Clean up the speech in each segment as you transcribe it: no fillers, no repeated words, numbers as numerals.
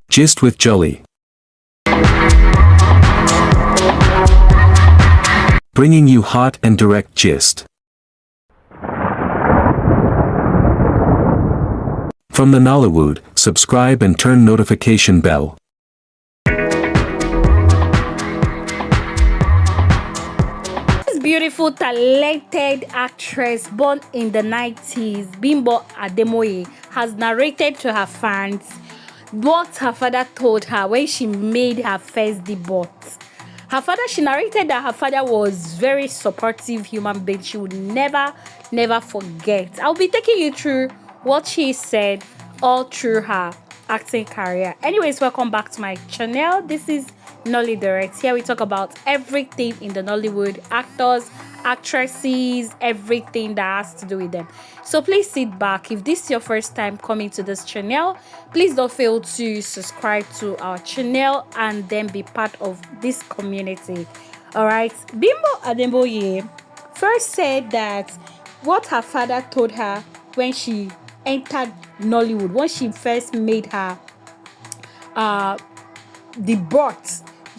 Gist with Jolly. Bringing you hot and direct gist. From the Nollywood, subscribe and turn notification bell. This beautiful, talented actress born in the 90s, Bimbo Ademoye, has narrated to her fans what her father told her when she made her first debut. She narrated that her father was very supportive human being. She would never forget. I'll be taking you through what she said all through her acting career. Anyways, welcome back to my channel. This is Nolly Direct. Here we talk about everything in the Nollywood, actors, actresses, everything that has to do with them. So please sit back. If this is your first time coming to this channel, please don't fail to subscribe to our channel and then be part of this community. All right, Bimbo Ademoye first said that what her father told her when she entered Nollywood, when she first made her debut.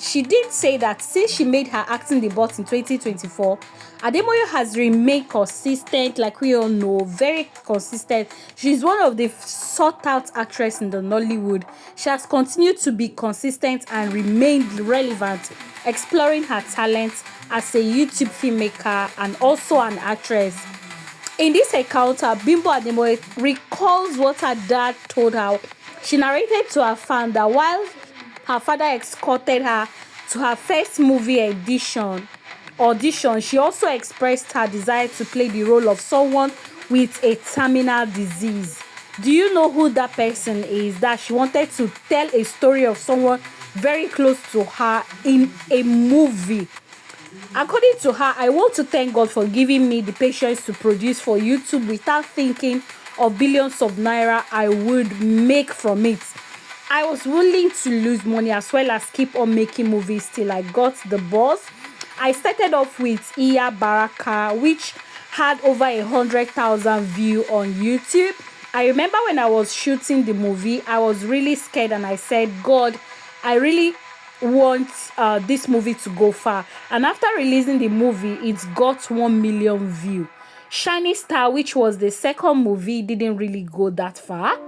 She did say that since she made her acting debut in 2024, Ademoye has remained consistent, like we all know, very consistent. She's one of the sought-out actresses in the Nollywood. She has continued to be consistent and remained relevant, exploring her talents as a YouTube filmmaker and also an actress. In this encounter, Bimbo Ademoye recalls what her dad told her. She narrated to her fan that while her father escorted her to her first movie audition, she also expressed her desire to play the role of someone with a terminal disease. Do you know who that person is? That she wanted to tell a story of someone very close to her in a movie. According to her, I want to thank God for giving me the patience to produce for YouTube without thinking of billions of naira I would make from it. I was willing to lose money as well as keep on making movies till I got the buzz. I started off with Iya Baraka, which had over 100,000 views on YouTube. I remember when I was shooting the movie, I was really scared and I said, God, I really want this movie to go far. And after releasing the movie, it's got 1 million views. Shining Star, which was the second movie, didn't really go that far.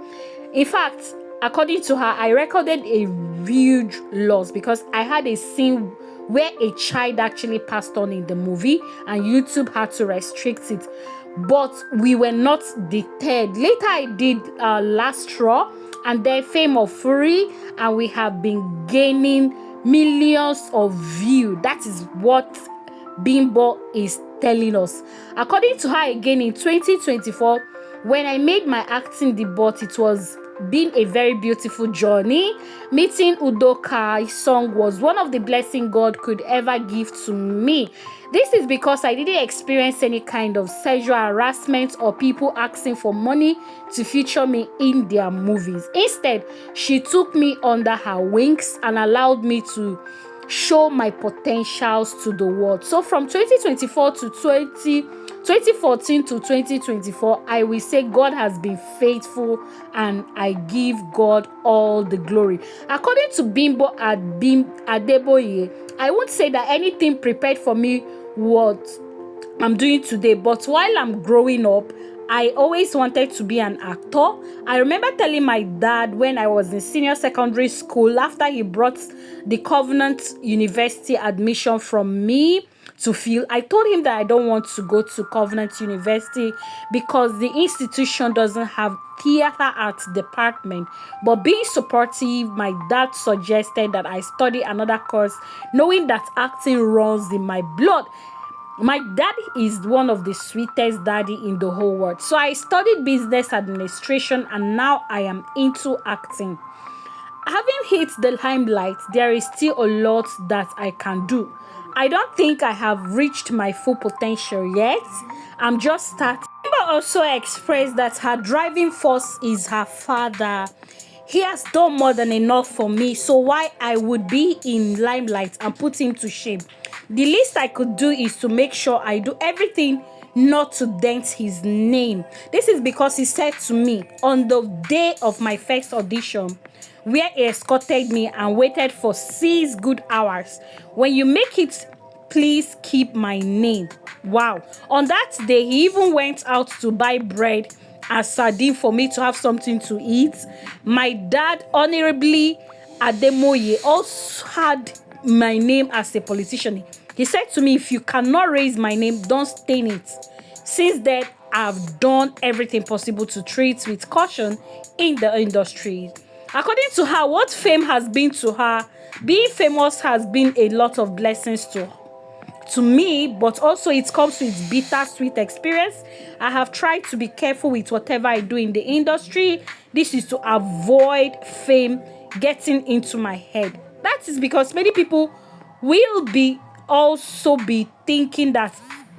In fact, according to her, I recorded a huge loss because I had a scene where a child actually passed on in the movie and YouTube had to restrict it. But we were not deterred. Later, I did Last Straw and then Fame of Fury, and we have been gaining millions of views. That is what Bimbo is telling us. According to her, again in 2024, when I made my acting debut, it was been a very beautiful journey. Meeting Udoka song was one of the blessings God could ever give to me. This is because I didn't experience any kind of sexual harassment or people asking for money to feature me in their movies. Instead, she took me under her wings and allowed me to show my potentials to the world. So from 2024 to 2014 to 2024, I will say God has been faithful and I give God all the glory. According to Bimbo Adeboye, I won't say that anything prepared for me what I'm doing today, but while I'm growing up, I always wanted to be an actor. I remember telling my dad when I was in senior secondary school after he brought the Covenant University admission from me to fill. I told him that I don't want to go to Covenant University because the institution doesn't have theater arts department. But being supportive, my dad suggested that I study another course, knowing that acting runs in my blood. My dad is one of the sweetest daddy in the whole world. So I studied business administration and now I am into acting. Having hit the limelight, there is still a lot that I can do. I don't think I have reached my full potential yet. I'm just starting. But also expressed that her driving force is her father. He has done more than enough for me, so why I would be in limelight and put him to shame? The least I could do is to make sure I do everything not to dent his name. This is because he said to me on the day of my first audition, where he escorted me and waited for 6 good hours. When you make it, please keep my name. Wow. On that day, he even went out to buy bread and sardine for me to have something to eat. My dad, honorably Ademoye, also had my name as a politician. He said to me, if you cannot raise my name, don't stain it. Since then, I've done everything possible to treat with caution in the industry. According to her, what fame has been to her, being famous has been a lot of blessings to me, but also it comes with bittersweet experience. I have tried to be careful with whatever I do in the industry. This is to avoid fame getting into my head. That is because many people will be thinking that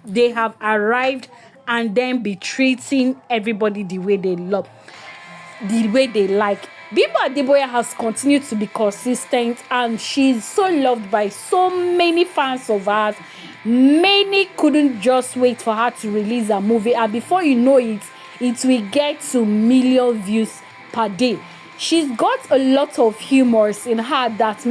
they have arrived and then be treating everybody the way they like. Bimbo Ademoye has continued to be consistent, and she's so loved by so many fans of hers. Many couldn't just wait for her to release a movie, and before you know it, it will get to million views per day. She's got a lot of humors in her that has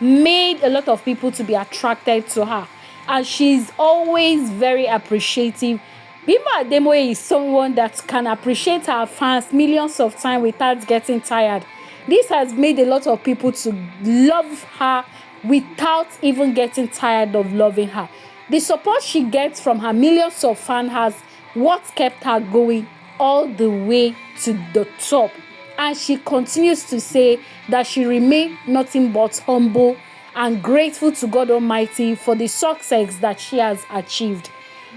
made a lot of people to be attracted to her, and she's always very appreciative. Bimbo Ademoye is someone that can appreciate her fans millions of times without getting tired. This has made a lot of people to love her without even getting tired of loving her. The support she gets from her millions of fans has what kept her going all the way to the top. And she continues to say that she remains nothing but humble and grateful to God Almighty for the success that she has achieved.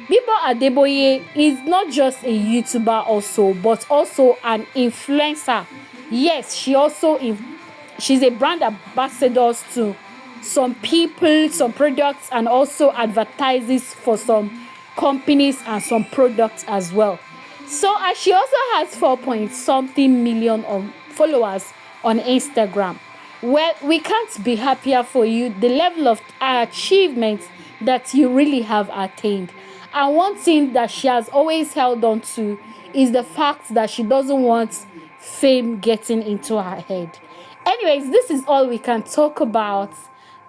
Bimbo Ademoye is not just a YouTuber also, but also an influencer. Yes, she's a brand ambassador to some people, some products, and also advertises for some companies and some products as well. So she also has 4 point something million followers on Instagram. Well, we can't be happier for you, the level of achievement that you really have attained. And one thing that she has always held on to is the fact that she doesn't want fame getting into her head. Anyways, this is all we can talk about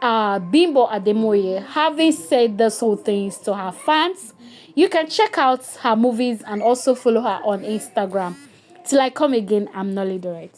Bimbo Ademoye. Having said those whole things to her fans, you can check out her movies and also follow her on Instagram. Till I come again, I'm Nolly the Right.